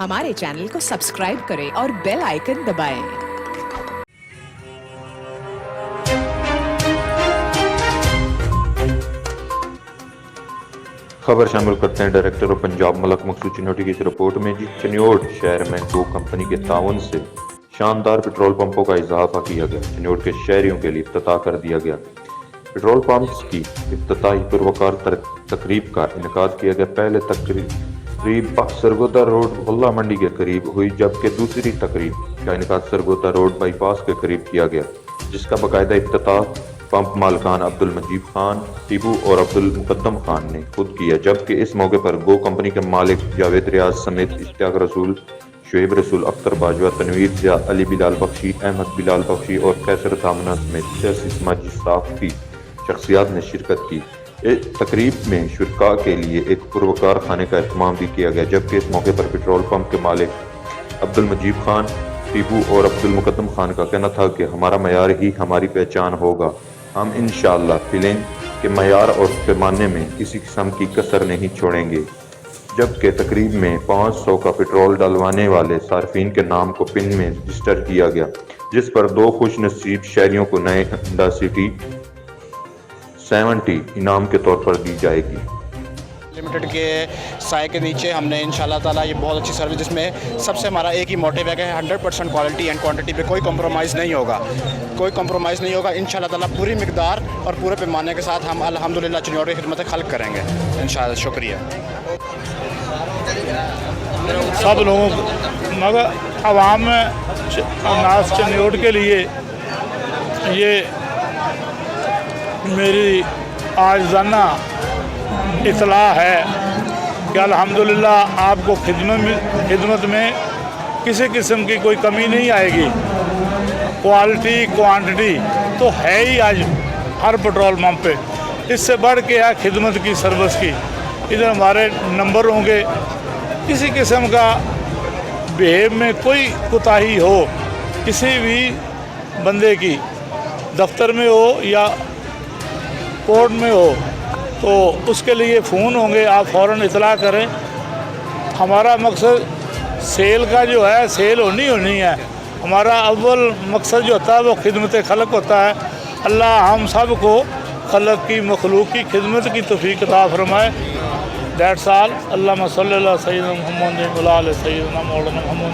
हमारे चैनल को सब्सक्राइब करें और बेल आइकन दबाएं। खबर शामिल करते हैं डायरेक्टर ऑफ पंजाब मलक मकसूद चिन्होटी की इस रिपोर्ट में। जी, चिन्योट शहर में गो कंपनी के ताउन से शानदार पेट्रोल पंपों का इजाफा किया गया। चिन्योट के शहरियों के लिए इफ्तिताह कर दिया गया। पेट्रोल पंप्स की इफ्तिताही पुरवकार तकरीब का इनेकाद किया गया। पहले तकरीब सरगोदा रोड भुल्ला मंडी के करीब हुई, जबकि दूसरी तकरीब का इनेकाद सरगोदा रोड बाईपास के करीब किया गया, जिसका बाकायदा इफ्तिताह पंप मालकान अब्दुल मजीद खान, टीबू और अब्दुल मुकद्दम खान ने खुद किया। जबकि इस मौके पर गो कंपनी के मालिक जावेद रियाज समेत इश्तियाक रसूल, शुएब रसूल, अख्तर बाजवा, तनवीर जिया, अली बिलाल बख्शी, अहमद बिलाल बख्शी और कैसर दामना समेत 86 समाजी साफ़ी शख्सियात ने शिरकत की। इस तकरीब में शुरका के लिए एक पुरवकार खाने का एहतमाम भी किया गया। जबकि इस मौके पर पेट्रोल पंप के मालिक अब्दुल मजीद खान, टीबू और अब्दुल मुकद्दम खान का कहना था कि हमारा मयार ही हमारी पहचान होगा। हम इंशाअल्लाह फिलिंग के मयार और पैमाने में किसी किस्म की कसर नहीं छोड़ेंगे। जबकि तकरीब में 500 का पेट्रोल डलवाने वाले सार्फिन के नाम को पिन में रजिस्टर किया गया, जिस पर 2 खुश नसीब शहरियों को नए होंडा सिटी 70 इनाम के तौर पर दी जाएगी। लिमिटेड के साए के नीचे हमने इंशाल्लाह ताला ये बहुत अच्छी सर्विस, जिसमें सबसे हमारा एक ही मोटिव है कि 100% क्वालिटी एंड क्वांटिटी पे कोई कॉम्प्रोमाइज़ नहीं होगा, कोई कॉम्प्रोमाइज़ नहीं होगा। इंशाल्लाह ताला पूरी मिकदार और पूरे पैमाने के साथ हम अल्हम्दुलिल्लाह चिन्योट की खिदमत खल्क करेंगे इंशाल्लाह। शुक्रिया सब लोगों को, मगर आवाम नास चिन्योट के लिए ये मेरी आज़ाना इतलाह है कि अल्हम्दुलिल्लाह आपको खिदमत में किसी किस्म की कोई कमी नहीं आएगी। क्वालिटी क्वांटिटी तो है ही आज हर पेट्रोल पंप पे, इससे बढ़ के है खिदमत की, सर्विस की। इधर हमारे नंबर होंगे, किसी किस्म का बिहेव में कोई कोताही हो किसी भी बंदे की, दफ्तर में हो या कोर्ट में हो, तो उसके लिए फ़ोन होंगे, आप फ़ौरन इतला करें। हमारा मकसद सेल का जो है, सेल होनी है। हमारा अव्वल मकसद जो होता है वो खिदमत खलक होता है। अल्लाह हम सब को खलक की, मखलूक की खिदमत की तौफीक अता फरमाए। That's all. अल्लाहुम्मा सल्ली अला सय्यिदना मुहम्मद व अला आलि सय्यिदना मौलाना मुहम्मद।